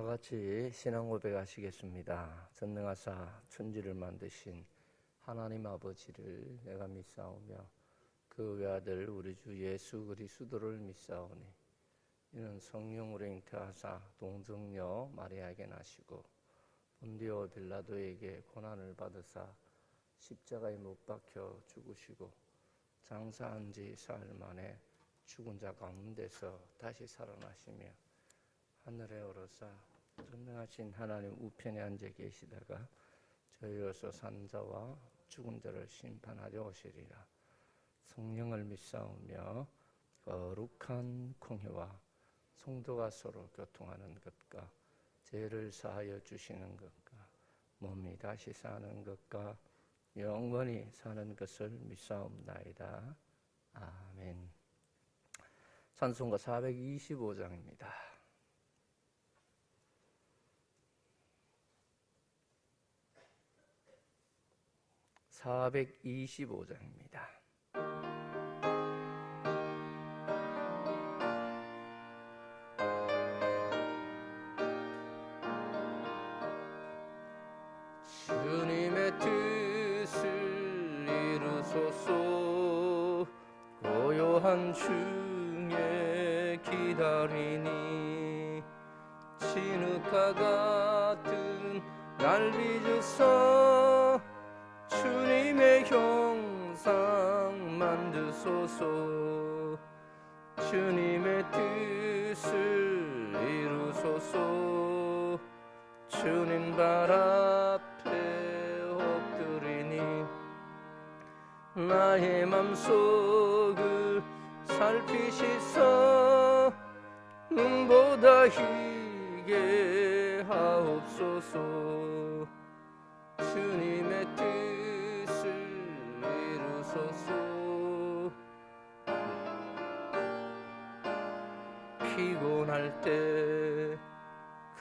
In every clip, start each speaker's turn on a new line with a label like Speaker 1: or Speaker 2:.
Speaker 1: 다 같이 신앙 고백하시겠습니다. 전능하사 천지를 만드신 하나님 아버지를 내가 믿사오며 그 외아들 우리 주 예수 그리스도를 믿사오니 이는 성령으로 잉태하사 동정녀 마리아에게 나시고 본디오 빌라도에게 고난을 받으사 십자가에 못 박혀 죽으시고 장사한 지 사흘 만에 죽은 자 가운데서 다시 살아나시며 하늘에 오르사 전능하신 하나님 우편에 앉아 계시다가 저희로서 산 자와 죽은 자를 심판하려 오시리라. 성령을 믿사오며 거룩한 공회와 성도가 서로 교통하는 것과 죄를 사하여 주시는 것과 몸이 다시 사는 것과 영원히 사는 것을 믿사옵나이다. 아멘. 찬송가 425장입니다. 425장입니다. 주님의 뜻을 이루소서. 고요한 중에 기다리니 진흙과 같은 날 빚으사 주님의 형상 만드소서. 주님의 뜻을 이루소서. 주님 발 앞에 엎드리니 나의 맘속을 살피시사 눈보다 희게 하옵소서. 주님의 뜻을 이루소서. 피곤할 때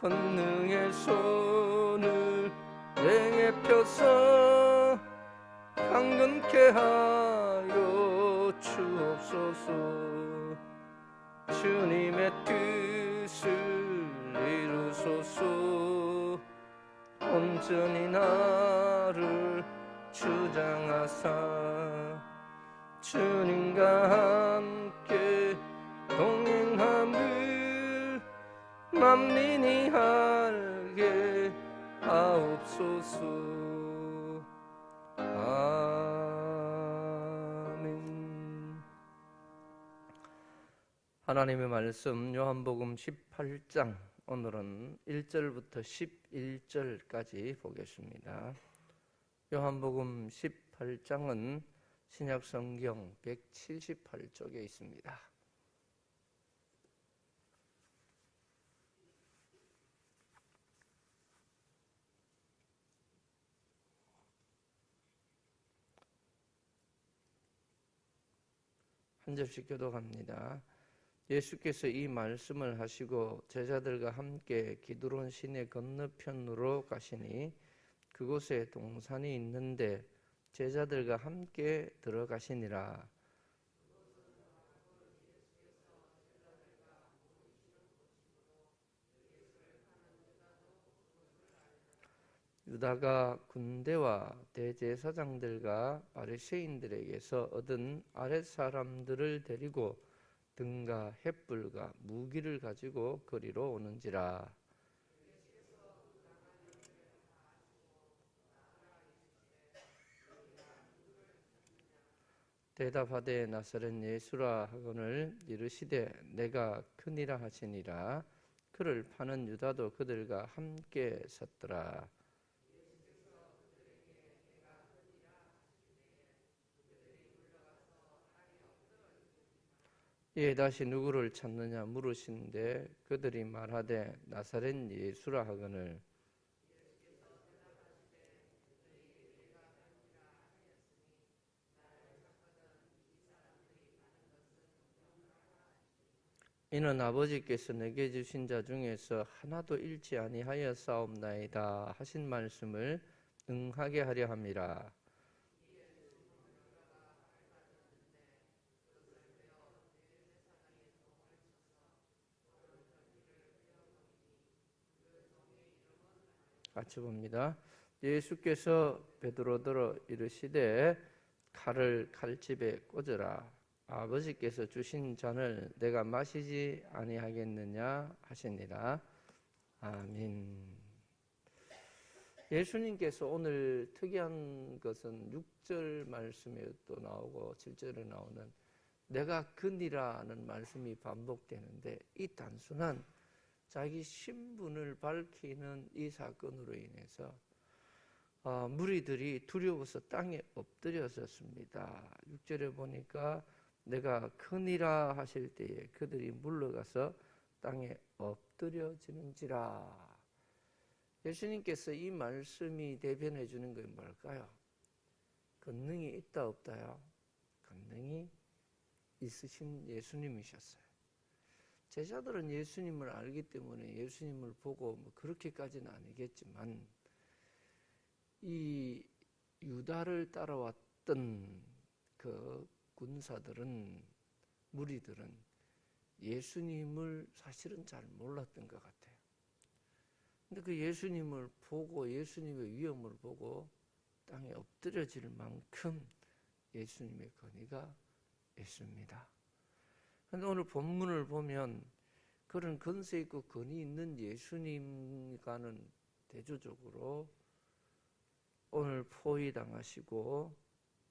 Speaker 1: 권능의 손을 내게 펴서 강건케 하여 주옵소서. 주님의 뜻을 이루소서. 온전히 나를 주장하사 주님과 함께 동행함을 만민이 알게 하옵소서. 아멘. 하나님의 말씀 요한복음 18장 오늘은 1절부터 11절까지 보겠습니다. 요한복음 18장은 신약성경 178쪽에 있습니다. 한 절씩 교독합니다. 예수께서 이 말씀을 하시고 제자들과 함께 기드론 시내 건너편으로 가시니 그곳에 동산이 있는데 제자들과 함께 들어가시니라. 유다가 군대와 대제사장들과 바리새인들에게서 얻은 아랫사람들을 데리고 등과 횃불과 무기를 가지고 거리로 오는지라. 대답하되 나사렛 예수라 하거늘 이르시되 내가 크니라 하시니라. 그를 파는 유다도 그들과 함께 섰더라. 예, 다시 누구를 찾느냐 물으시는데 그들이 말하되 나사렛 예수라 하거늘 이는 아버지께서 내게 주신 자 중에서 하나도 잃지 아니하였사옵나이다 하신 말씀을 응하게 하려 함이라. 같이 봅니다. 예수께서 베드로더러 이르시되 칼을 칼집에 꽂으라. 아버지께서 주신 잔을 내가 마시지 아니하겠느냐 하시니라. 아멘. 예수님께서 오늘 특이한 것은 6절 말씀에 또 나오고 7절에 나오는 내가 그니라는 말씀이 반복되는데, 이 단순한 자기 신분을 밝히는 이 사건으로 인해서 무리들이 두려워서 땅에 엎드려졌습니다. 6절에 보니까 내가 크니라 하실 때에 그들이 물러가서 땅에 엎드려지는지라. 예수님께서 이 말씀이 대변해 주는 건 뭘까요? 권능이 있다 없다요? 권능이 있으신 예수님이셨어요. 제자들은 예수님을 알기 때문에 예수님을 보고 그렇게까지는 아니겠지만, 이 유다를 따라왔던 그 군사들은, 무리들은 예수님을 사실은 잘 몰랐던 것 같아요. 근데 그 예수님을 보고, 예수님의 위엄을 보고 땅에 엎드려질 만큼 예수님의 권위가 있습니다. 그런데 오늘 본문을 보면 그런 권세 있고 권위 있는 예수님과는 대조적으로 오늘 포위당하시고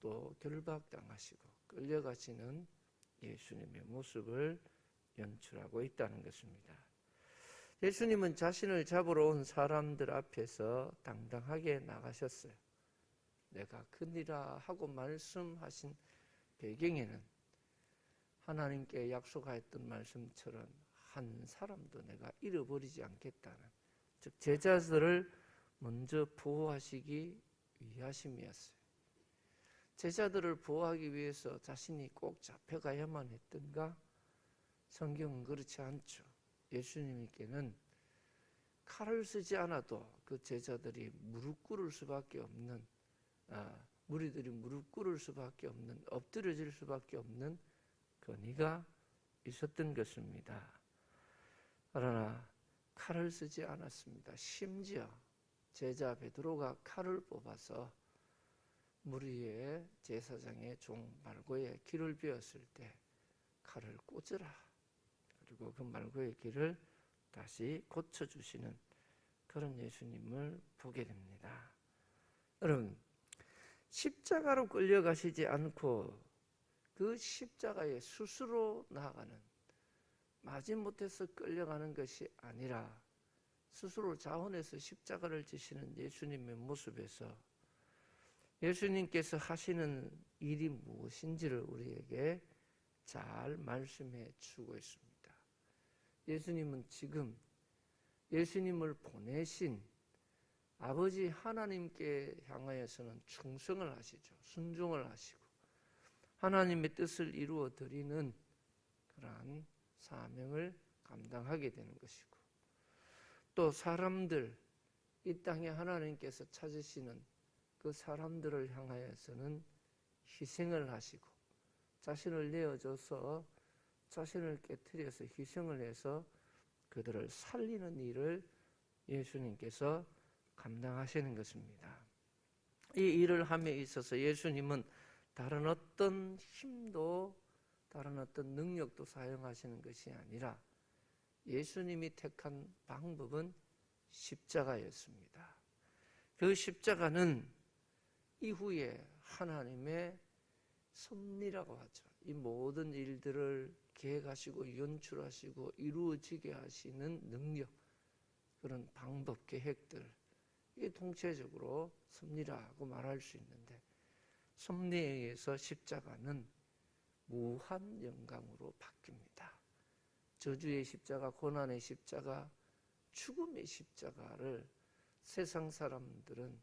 Speaker 1: 또 결박당하시고 끌려가시는 예수님의 모습을 연출하고 있다는 것입니다. 예수님은 자신을 잡으러 온 사람들 앞에서 당당하게 나가셨어요. 내가 그니라 하고 말씀하신 배경에는 하나님께 약속하였던 말씀처럼 한 사람도 내가 잃어버리지 않겠다는, 즉 제자들을 먼저 보호하시기 위하심이었어요. 제자들을 보호하기 위해서 자신이 꼭 잡혀가야만 했던가? 성경은 그렇지 않죠. 예수님께는 칼을 쓰지 않아도 그 제자들이 무릎 꿇을 수밖에 없는, 무리들이 무릎 꿇을 수밖에 없는, 엎드려질 수밖에 없는 권위가 있었던 것입니다. 그러나 칼을 쓰지 않았습니다. 심지어 제자 베드로가 칼을 뽑아서 무리의 제사장의 종 말고의 길을 비었을 때 칼을 꽂으라. 그리고 그 말고의 길을 다시 고쳐주시는 그런 예수님을 보게 됩니다. 여러분, 십자가로 끌려가시지 않고 그 십자가에 스스로 나아가는, 마지못해서 끌려가는 것이 아니라 스스로 자원해서 십자가를 지시는 예수님의 모습에서 예수님께서 하시는 일이 무엇인지를 우리에게 잘 말씀해 주고 있습니다. 예수님은 지금 예수님을 보내신 아버지 하나님께 향하여서는 충성을 하시죠. 순종을 하시고 하나님의 뜻을 이루어 드리는 그러한 사명을 감당하게 되는 것이고, 또 사람들, 이 땅에 하나님께서 찾으시는 그 사람들을 향하여서는 희생을 하시고 자신을 내어줘서 자신을 깨트려서 희생을 해서 그들을 살리는 일을 예수님께서 감당하시는 것입니다. 이 일을 함에 있어서 예수님은 다른 어떤 힘도 다른 어떤 능력도 사용하시는 것이 아니라 예수님이 택한 방법은 십자가였습니다. 그 십자가는 이후에 하나님의 섭리라고 하죠. 이 모든 일들을 계획하시고 연출하시고 이루어지게 하시는 능력, 그런 방법, 계획들, 이게 통체적으로 섭리라고 말할 수 있는데, 섭리에 의해서 십자가는 무한 영광으로 바뀝니다. 저주의 십자가, 고난의 십자가, 죽음의 십자가를 세상 사람들은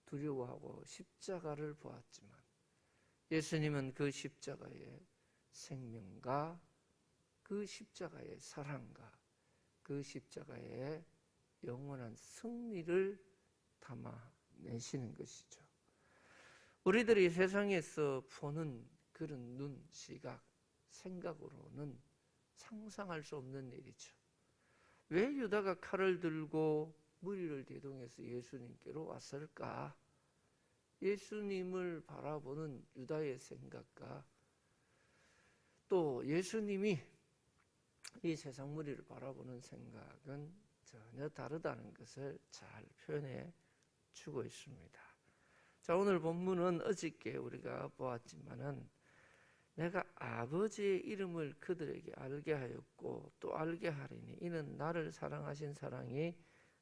Speaker 1: 두려워하고 십자가를 보았지만 예수님은 그 십자가의 생명과 그 십자가의 사랑과 그 십자가의 영원한 승리를 담아내시는 것이죠. 우리들이 세상에서 보는 그런 눈, 시각, 생각으로는 상상할 수 없는 일이죠. 왜 유다가 칼을 들고 무리를 대동해서 예수님께로 왔을까? 예수님을 바라보는 유다의 생각과 또 예수님이 이 세상 무리를 바라보는 생각은 전혀 다르다는 것을 잘 표현해 주고 있습니다. 자, 오늘 본문은 어저께 우리가 보았지만은 내가 아버지의 이름을 그들에게 알게 하였고 또 알게 하리니 이는 나를 사랑하신 사랑이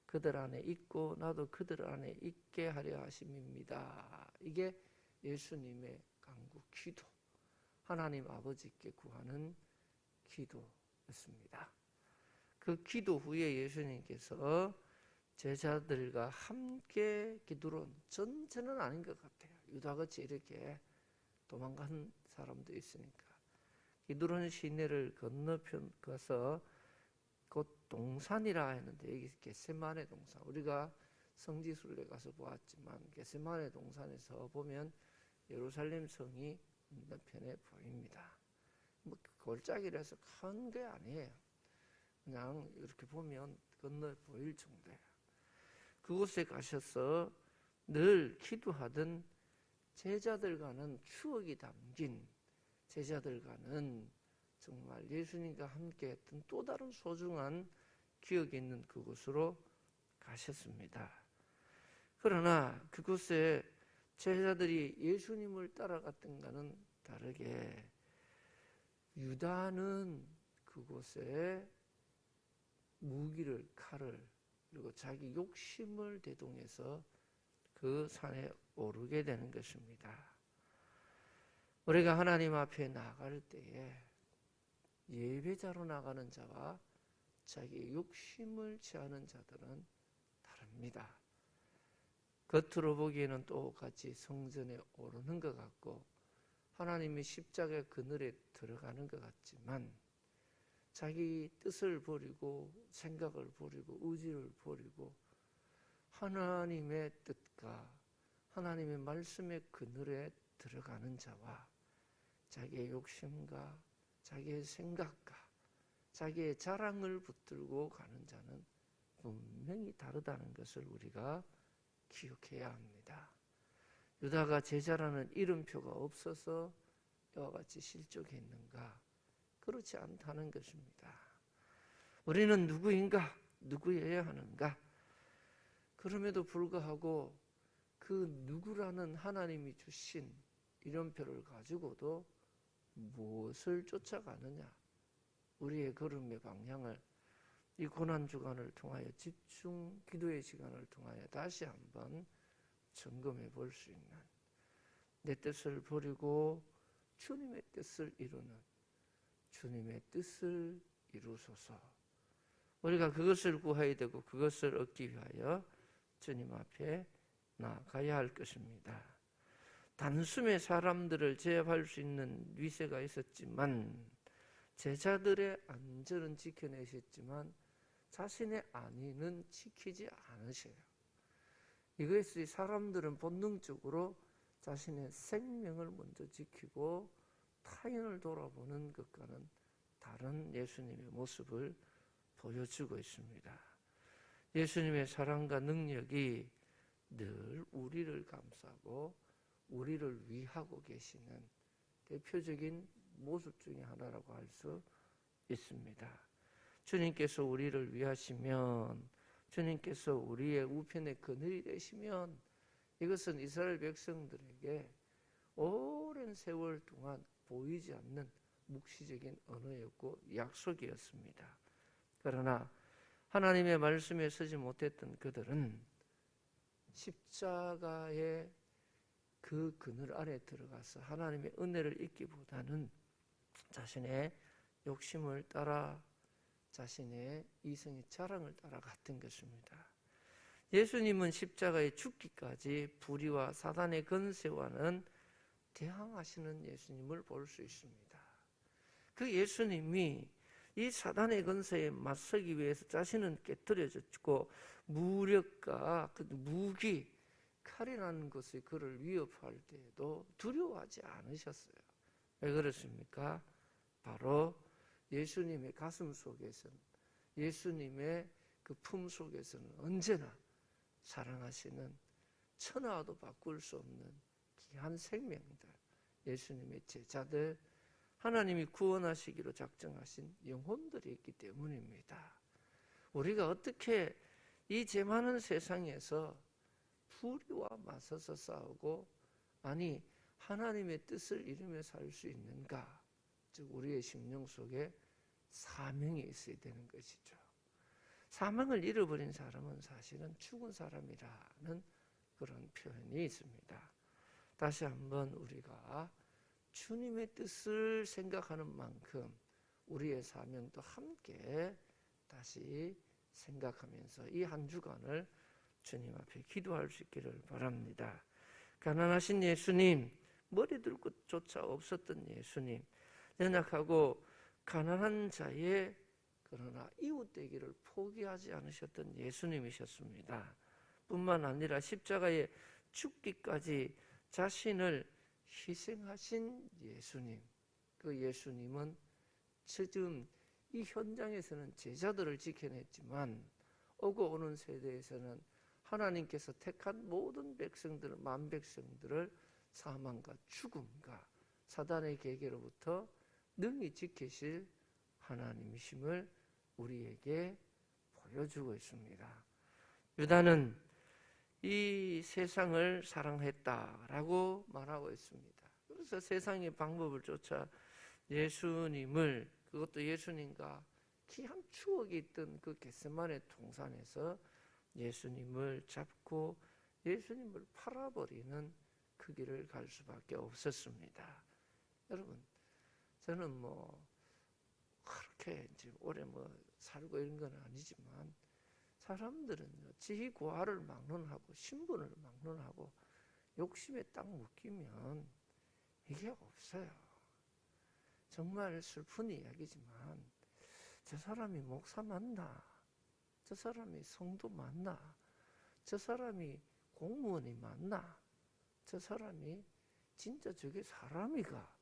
Speaker 1: 그들 안에 있고 나도 그들 안에 있게 하려 하심입니다. 이게 예수님의 간구 기도, 하나님 아버지께 구하는 기도였습니다. 그 기도 후에 예수님께서 제자들과 함께 기도론, 전체는 아닌 것 같아요. 유다같이 이렇게 도망간 사람도 있으니까. 기드론 시내를 건너편 가서 곧 동산이라 했는데 여기 겟세마네 동산, 우리가 성지순례 가서 보았지만 겟세마네 동산에서 보면 예루살렘 성이 건너편에 보입니다. 뭐 골짜기라서 큰 게 아니에요. 그냥 이렇게 보면 건너 보일 정도예요. 그곳에 가셔서 늘 기도하던 제자들과는 추억이 담긴, 제자들과는 정말 예수님과 함께 했던 또 다른 소중한 기억이 있는 그곳으로 가셨습니다. 그러나 그곳에 제자들이 예수님을 따라갔던가는 다르게 유다는 그곳에 무기를, 칼을, 그리고 자기 욕심을 대동해서 그 산에 오르게 되는 것입니다. 우리가 하나님 앞에 나갈 때에 예배자로 나가는 자와 자기 욕심을 취하는 자들은 다릅니다. 겉으로 보기에는 똑같이 성전에 오르는 것 같고 하나님이 십자가의 그늘에 들어가는 것 같지만 자기 뜻을 버리고 생각을 버리고 의지를 버리고 하나님의 뜻과 하나님의 말씀의 그늘에 들어가는 자와 자기의 욕심과 자기의 생각과 자기의 자랑을 붙들고 가는 자는 분명히 다르다는 것을 우리가 기억해야 합니다. 유다가 제자라는 이름표가 없어서 이와 같이 실족했는가? 그렇지 않다는 것입니다. 우리는 누구인가? 누구여야 하는가? 그럼에도 불구하고 그 누구라는 하나님이 주신 이름표를 가지고도 무엇을 쫓아가느냐? 우리의 걸음의 방향을 이 고난주간을 통하여 집중 기도의 시간을 통하여 다시 한번 점검해 볼 수 있는, 내 뜻을 버리고 주님의 뜻을 이루는 주님의 뜻을 이루소서. 우리가 그것을 구해야 되고 그것을 얻기 위하여 주님 앞에 나아가야 할 것입니다. 단숨에 사람들을 제압할 수 있는 위세가 있었지만 제자들의 안전은 지켜내셨지만 자신의 안위는 지키지 않으셔요. 이것이 사람들은 본능적으로 자신의 생명을 먼저 지키고 타인을 돌아보는 것과는 다른 예수님의 모습을 보여주고 있습니다. 예수님의 사랑과 능력이 늘 우리를 감싸고 우리를 위하고 계시는 대표적인 모습 중에 하나라고 할 수 있습니다. 주님께서 우리를 위하시면, 주님께서 우리의 우편의 그늘이 되시면 이것은 이스라엘 백성들에게 오랜 세월 동안 보이지 않는 묵시적인 언어였고 약속이었습니다. 그러나 하나님의 말씀에 서지 못했던 그들은 십자가의 그 그늘 안에 들어가서 하나님의 은혜를 잊기보다는 자신의 욕심을 따라 자신의 이성의 자랑을 따라 갔던 것입니다. 예수님은 십자가에 죽기까지 불의와 사단의 권세와는 대항하시는 예수님을 볼 수 있습니다. 그 예수님이 이 사단의 권세에 맞서기 위해서 자신은 깨뜨려졌고 무력과 그 무기, 칼이라는 것이 그를 위협할 때에도 두려워하지 않으셨어요. 왜 그렇습니까? 바로 예수님의 가슴 속에서는, 예수님의 그 품 속에서는 언제나 사랑하시는 천하와도 바꿀 수 없는 귀한 생명들, 예수님의 제자들, 하나님이 구원하시기로 작정하신 영혼들이 있기 때문입니다. 우리가 어떻게 이 죄 많은 세상에서 불의와 맞서서 싸우고, 아니 하나님의 뜻을 이루며 살 수 있는가? 즉 우리의 심령 속에 사명이 있어야 되는 것이죠. 사명을 잃어버린 사람은 사실은 죽은 사람이라는 그런 표현이 있습니다. 다시 한번 우리가 주님의 뜻을 생각하는 만큼 우리의 사명도 함께 다시 생각하면서 이 한 주간을 주님 앞에 기도할 수 있기를 바랍니다. 가난하신 예수님, 머리 둘 곳조차 없었던 예수님, 연약하고 가난한 자의 그러나 이웃되기를 포기하지 않으셨던 예수님이셨습니다. 뿐만 아니라 십자가에 죽기까지 자신을 희생하신 예수님, 그 예수님은 지금 이 현장에서는 제자들을 지켜냈지만 오고 오는 세대에서는 하나님께서 택한 모든 백성들, 만백성들을 사망과 죽음과 사단의 계계로부터 능히 지키실 하나님이심을 우리에게 보여주고 있습니다. 유다는 이 세상을 사랑했다라고 말하고 있습니다. 그래서 세상의 방법을 쫓아 예수님을, 그것도 예수님과 귀한 추억이 있던 그 겟세마네 동산에서 예수님을 잡고 예수님을 팔아버리는 그 길을 갈 수밖에 없었습니다. 여러분, 저는 그렇게 이제 오래 살고 이런 건 아니지만 사람들은요, 지희 고아를 막론하고 신분을 막론하고 욕심에 딱 묶이면 이게 없어요. 정말 슬픈 이야기지만 저 사람이 목사 맞나? 저 사람이 성도 맞나? 저 사람이 공무원이 맞나? 저 사람이 진짜 저게 사람이가?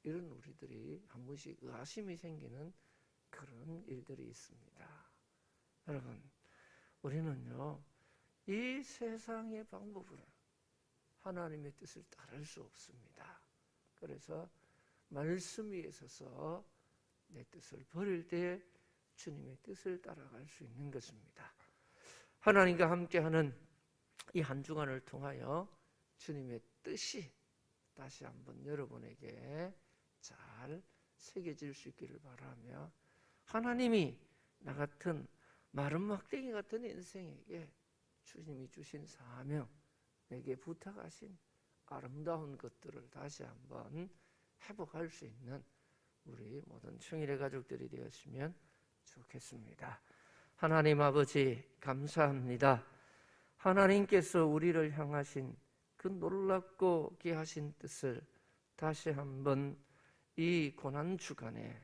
Speaker 1: 이런 우리들이 한 번씩 의아심이 생기는 그런 일들이 있습니다. 여러분, 우리는요, 이 세상의 방법을 하나님의 뜻을 따를 수 없습니다. 그래서 말씀 위에 서서 내 뜻을 버릴 때 주님의 뜻을 따라갈 수 있는 것입니다. 하나님과 함께하는 이 한 주간을 통하여 주님의 뜻이 다시 한번 여러분에게 잘 새겨질 수 있기를 바라며, 하나님이 나 같은 마른 막대기 같은 인생에게 주님이 주신 사명, 내게 부탁하신 아름다운 것들을 다시 한번 회복할 수 있는 우리 모든 충일의 가족들이 되었으면 좋겠습니다. 하나님 아버지, 감사합니다. 하나님께서 우리를 향하신 그 놀랍고 귀하신 뜻을 다시 한번 이 고난 주간에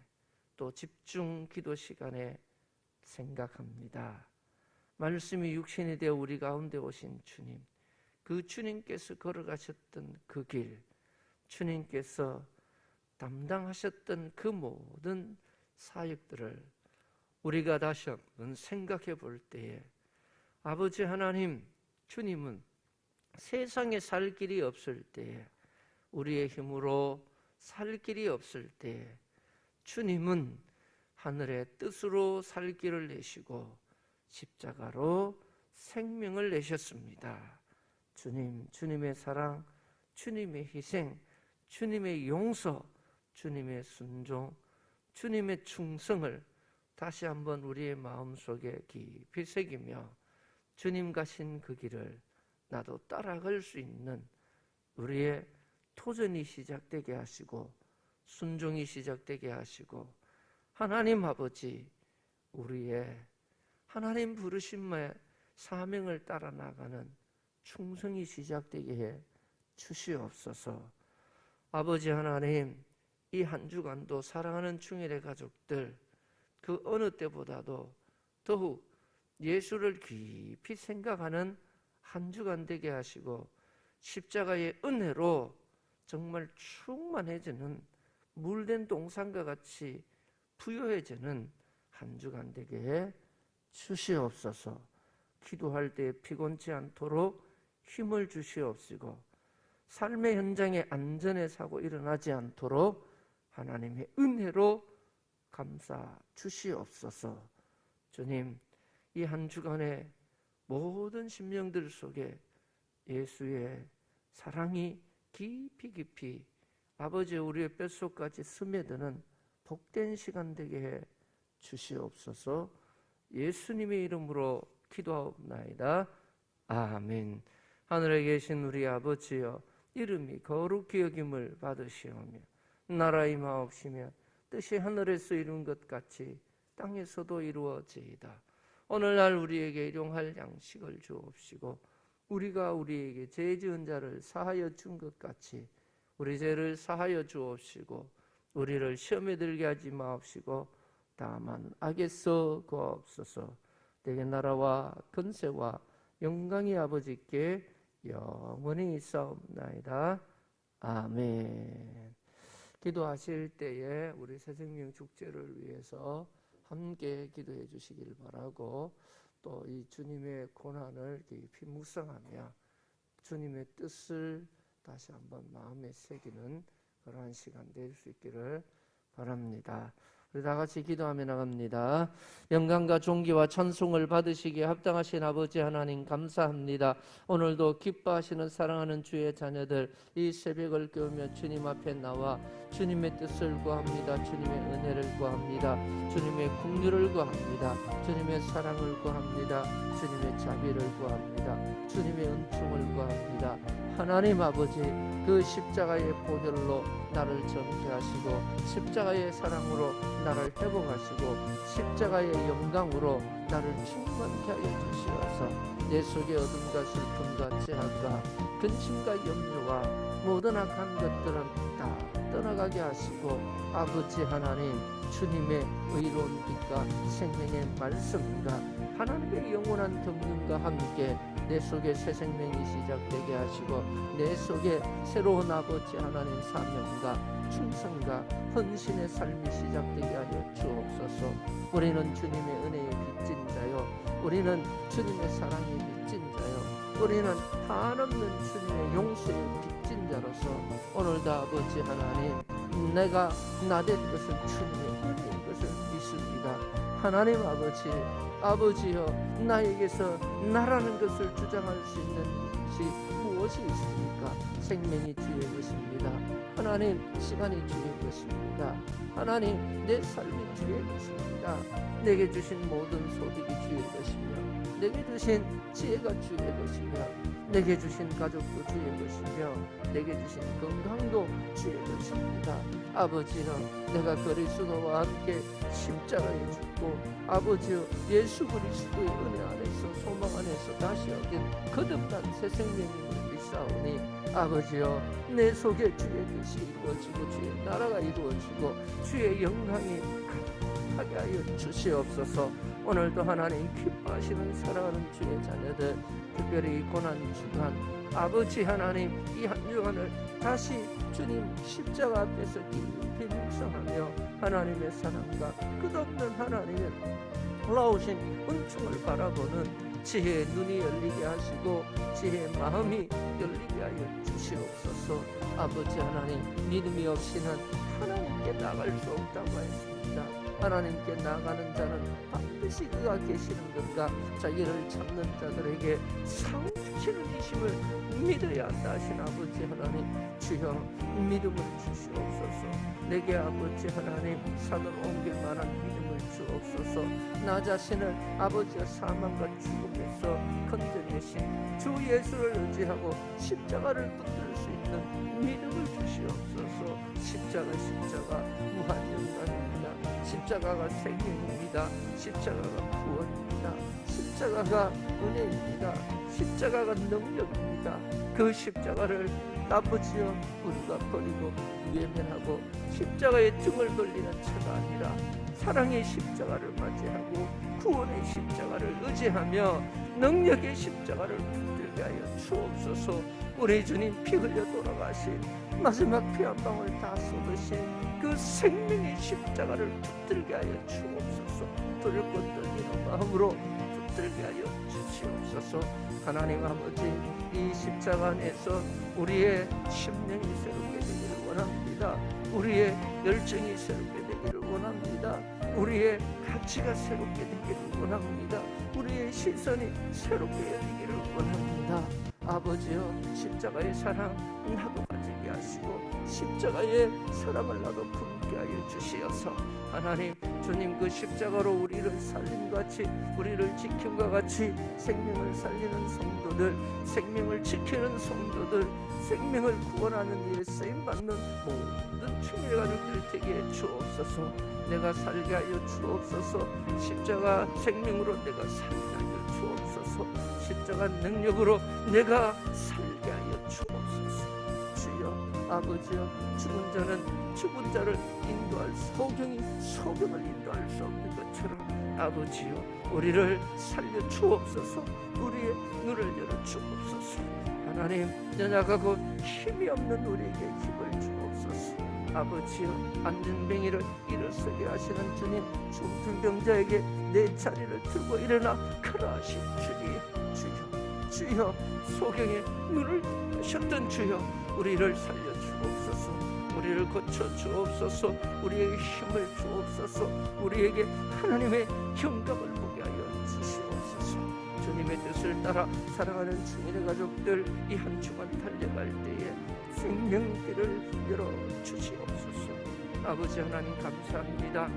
Speaker 1: 또 집중 기도 시간에 생각합니다. 말씀이 육신이 되어 우리 가운데 오신 주님, 그 주님께서 걸어가셨던 그 길, 주님께서 담당하셨던 그 모든 사역들을 우리가 다시 한번 생각해 볼 때에, 아버지 하나님, 주님은 세상에 살 길이 없을 때에, 우리의 힘으로 살 길이 없을 때에 주님은 하늘의 뜻으로 살 길을 내시고 십자가로 생명을 내셨습니다. 주님, 주님의 사랑, 주님의 희생, 주님의 용서, 주님의 순종, 주님의 충성을 다시 한번 우리의 마음속에 깊이 새기며 주님 가신 그 길을 나도 따라갈 수 있는 우리의 도전이 시작되게 하시고 순종이 시작되게 하시고, 하나님 아버지, 우리의 하나님 부르심의 사명을 따라 나가는 충성이 시작되게 해 주시옵소서. 아버지 하나님, 이 한 주간도 사랑하는 충일의 가족들 그 어느 때보다도 더욱 예수를 깊이 생각하는 한 주간 되게 하시고, 십자가의 은혜로 정말 충만해지는 물된 동산과 같이 부요해지는 한 주간 되게 주시옵소서. 기도할 때 피곤치 않도록 힘을 주시옵시고 삶의 현장에 안전의 사고 일어나지 않도록 하나님의 은혜로 감싸 주시옵소서. 주님, 이 한 주간의 모든 심령들 속에 예수의 사랑이 깊이 깊이 아버지 우리의 뼛속까지 스며드는 복된 시간 되게 해 주시옵소서. 예수님의 이름으로 기도하옵나이다. 아멘. 하늘에 계신 우리 아버지여, 이름이 거룩히 여김을 받으시오며 나라 임하옵시며 뜻이 하늘에서 이룬 것 같이 땅에서도 이루어지이다. 오늘날 우리에게 일용할 양식을 주옵시고 우리가 우리에게 죄 지은 자를 사하여 준 것 같이 우리 죄를 사하여 주옵시고 우리를 시험에 들게 하지 마옵시고 다만 악에서 구하옵소서. 내게 나라와 권세와 영광이 아버지께 영원히 있사옵나이다. 아멘. 기도하실 때에 우리 새생명 축제를 위해서 함께 기도해 주시길 바라고, 또 이 주님의 고난을 깊이 묵상하며 주님의 뜻을 다시 한번 마음에 새기는 그러한 시간 될 수 있기를 바랍니다. 우리 다 같이 기도하며 나갑니다. 영광과 존귀와 찬송을 받으시기에 합당하신 아버지 하나님 감사합니다. 오늘도 기뻐하시는 사랑하는 주의 자녀들 이 새벽을 깨우며 주님 앞에 나와 주님의 뜻을 구합니다. 주님의 은혜를 구합니다. 주님의 긍휼을 구합니다. 주님의 사랑을 구합니다. 주님의 자비를 구합니다. 주님의 은총을 구합니다. 하나님 아버지, 그 십자가의 보혈로 나를 정죄하시고 십자가의 사랑으로 나를 회복하시고 십자가의 영광으로 나를 충만케 하여 주시어서 내 속의 어둠과 슬픔과 제약과 근심과 염려와 모든 악한 것들은 다 떠나가게 하시고 아버지 하나님, 주님의 의로운 빛과 생명의 말씀과 하나님의 영원한 경륜과 함께 내 속에 새 생명이 시작되게 하시고 내 속에 새로운 아버지 하나님 사명과 충성과 헌신의 삶이 시작되게 하여 주옵소서. 우리는 주님의 은혜의 빚진 자요, 우리는 주님의 사랑의 빚진 자요, 우리는 한없는 주님의 용서의 빚진 자로서 오늘도 아버지 하나님, 내가 나된 것은 주님의 은혜인 것을 믿습니다. 하나님 아버지, 아버지여, 나에게서 나라는 것을 주장할 수 있는 것이 무엇이 있습니까? 생명이 주의 것입니다. 하나님, 시간이 주의 것입니다. 하나님, 내 삶이 주의 것입니다. 내게 주신 모든 소득이 주의 것이며 내게 주신 지혜가 주의 것이며 내게 주신 가족도 주의 것이며 내게 주신 건강도 주의 것입니다. 아버지여, 내가 그리스도와 함께 십자가에 죽고 아버지여, 예수 그리스도의 은혜 안에서 소망 안에서 다시 얻은 거듭난 새 생명임을 믿사오니 아버지여, 내 속에 주의 뜻이 이루어지고 주의 나라가 이루어지고 주의 영광이 가득하게 하여 주시옵소서. 오늘도 하나님 기뻐하시는 사랑하는 주의 자녀들, 특별히 이 고난주간 아버지 하나님, 이 한 주간을 다시 주님 십자가 앞에서 깊이 묵상하며 하나님의 사랑과 끝없는 하나님의 올라오신 은총을 바라보는 지혜의 눈이 열리게 하시고 지혜의 마음이 열리게 하여 주시옵소서. 아버지 하나님, 믿음이 없이는 하나님께 나갈 수 없다고 했습니다. 하나님께 나가는 자는 반드시 그가 계시는 것과 자기를 찾는 자들에게 상 주시는 이심을 믿어야 한다 하신 아버지 하나님, 주여 믿음을 주시옵소서. 내게 아버지 하나님 산을 옮길 만한 믿음을 주옵소서. 나 자신을 아버지의 사망과 죽음에서 건져내신 주 예수를 의지하고 십자가를 붙들 수 있는 믿음을 주시옵소서. 십자가 무한 영광입니다. 십자가가 생명입니다. 십자가가 구원입니다. 십자가가 은혜입니다. 십자가가 능력입니다. 그 십자가를 아버지여, 우리가 버리고 외면하고 십자가의 등을 돌리는 차가 아니라 사랑의 십자가를 맞이하고 구원의 십자가를 의지하며 능력의 십자가를 붙들게 하여 주옵소서. 우리 주님 피 흘려 돌아가신 마지막 피 한 방울 다 쏟으신 그 생명의 십자가를 붙들게 하여 주옵소서. 두렵고 떨리는 마음으로 붙들게 하여 주시옵소서. 하나님 아버지, 이 십자가 안에서 우리의 심령이 새롭게 되기를 원합니다. 우리의 열정이 새롭게 되기를 원합니다. 우리의 가치가 새롭게 되기를 원합니다. 우리의 시선이 새롭게 열리기를 원합니다. 아버지여, 십자가의 사랑 나도 가지게 하시고 십자가의 사랑을 나도 품게 하여 주시어서 하나님, 주님 그 십자가로 우리를 살린 같이, 우리를 지킴과 같이 생명을 살리는 성도들, 생명을 지키는 성도들, 생명을 구원하는 일에 쓰임받는 모든 충일의 가족들 되게 주옵소서. 내가 살게 하여 주옵소서. 십자가 생명으로 내가 살게 하여 주옵소서. 십자가 능력으로 내가 살게 하여 주옵소서. 주여, 아버지여, 죽은 자는 죽은 자를 인도할 소경이 소경을 인도할 수 없는 것처럼 아버지여, 우리를 살려 주옵소서. 우리의 눈을 열어 주옵소서. 하나님, 연약하고 힘이 없는 우리에게 힘을 주옵소서. 아버지여, 안전뱅이를 일어서게 하시는 주님, 숨든 병자에게 내 자리를 들고 일어나 가라 하신 주님, 주여, 소경의 눈을 뜨셨던 주여, 우리를 살려 주옵소서. 우리를 고쳐 주옵소서. 우리에게 힘을 주옵소서. 우리에게 하나님의 영광을 보게 하여 주시옵소서. 주님의 뜻을 따라 사랑하는 주님의 가족들, 이 한 주간 달려갈 때에 생명길을 열어주시옵소서. 아버지 하나님, 감사합니다.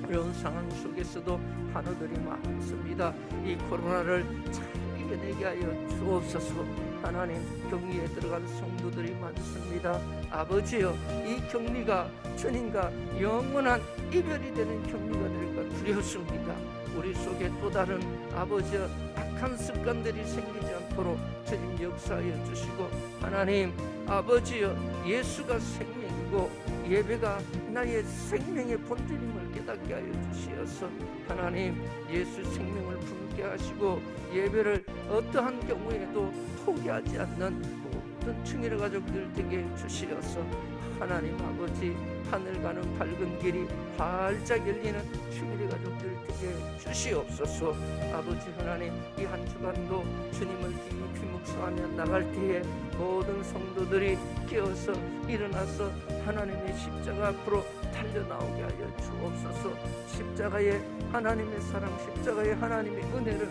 Speaker 1: 어려운 상황 속에서도 환우들이 많습니다. 이 코로나를 잘 이겨내게 하여 주옵소서. 하나님, 격리에 들어간 성도들이 많습니다. 아버지여, 이 격리가 주님과 영원한 이별이 되는 격리가 될까 두렵습니다. 우리 속에 또 다른 아버지여 악한 습관들이 생기지 않도록 주님 역사하여 주시고, 하나님 아버지여, 예수가 생명이고 예배가 나의 생명의 본질임을 깨닫게 하여 주시어서 하나님, 예수 생명을 품게 하시고 예배를 어떠한 경우에도 포기하지 않는 모든 충일의 가족들 되게 주시어서 하나님 아버지, 하늘 가는 밝은 길이 활짝 열리는 충일의 가족들 되게 주시옵소서. 아버지 하나님, 이 한 주간도 주님을 깊이 묵상하며 나갈 때에 모든 성도들이 깨어서 일어나서 하나님의 십자가 앞으로 달려나오게 하여 주옵소서. 십자가의 하나님의 사랑, 십자가의 하나님의 은혜를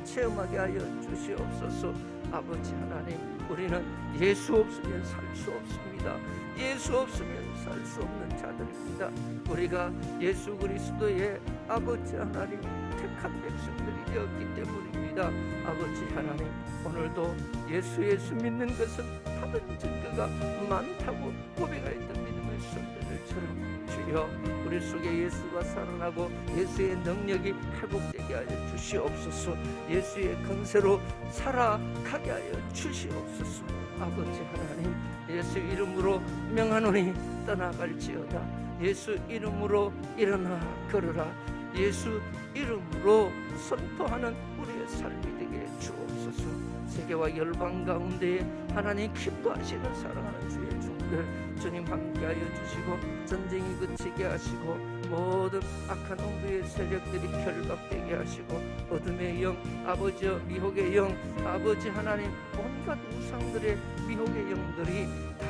Speaker 1: 체험하게 하여 주시옵소서. 아버지 하나님, 우리는 예수 없으면 살 수 없습니다. 예수 없으면 살 수 없는 자들입니다. 우리가 예수 그리스도의 아버지 하나님 택한 백성들이 되었기 때문입니다. 아버지 하나님, 오늘도 예수 믿는 것은 다른 증거가 많다고 고백하였던 믿음의 성도들처럼 주여, 우리 속에 예수가 살아나고 예수의 능력이 회복되게 하여 주시옵소서. 예수의 권세로 살아가게 하여 주시옵소서. 아버지 하나님, 예수 이름으로 명하노니 떠나갈지어다. 예수 이름으로 일어나 걸어라. 예수 이름으로 선포하는 우리의 삶이 되게 주옵소서. 세계와 열방 가운데에 하나님 기뻐하시는 사랑하는 주의 종들 주님 함께하여 주시고, 전쟁이 그치게 하시고 모든 악한 홍부의 세력들이 결박되게 하시고, 어둠의 영, 아버지여 미혹의 영, 아버지 하나님 온갖 우상들의 미혹의 영들이 다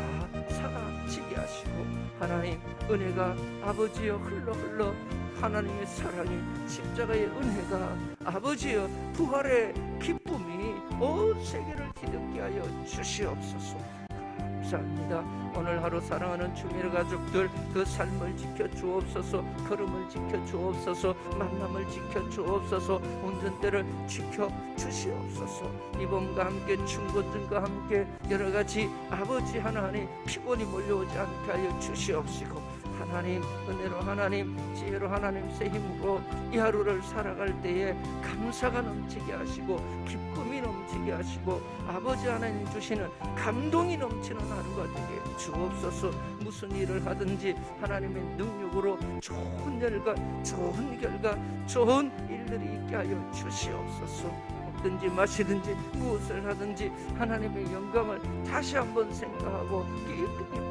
Speaker 1: 사라지게 하시고, 하나님 은혜가 아버지여 흘러 하나님의 사랑이, 십자가의 은혜가 아버지여 부활의 기쁨이 온 세계를 뒤덮게 하여 주시옵소서. 감사합니다. 오늘 하루 사랑하는 주님의 가족들, 그 삶을 지켜 주옵소서. 걸음을 지켜 주옵소서. 만남을 지켜 주옵소서. 운전대를 지켜 주시옵소서. 이번과 함께 충고들과 함께 여러 가지 아버지 하나님 피곤이 몰려오지 않게 하여 주시옵시고, 하나님 은혜로, 하나님 지혜로, 하나님 새 힘으로 이 하루를 살아갈 때에 감사가 넘치게 하시고 기쁨이 넘치게 하시고 아버지 하나님 주시는 감동이 넘치는 하루가 되게 주옵소서. 무슨 일을 하든지 하나님의 능력으로 좋은 결과, 좋은 결과, 좋은 일들이 있게 하여 주시옵소서. 먹든지 마시든지 무엇을 하든지 하나님의 영광을 다시 한번 생각하고 깨끗이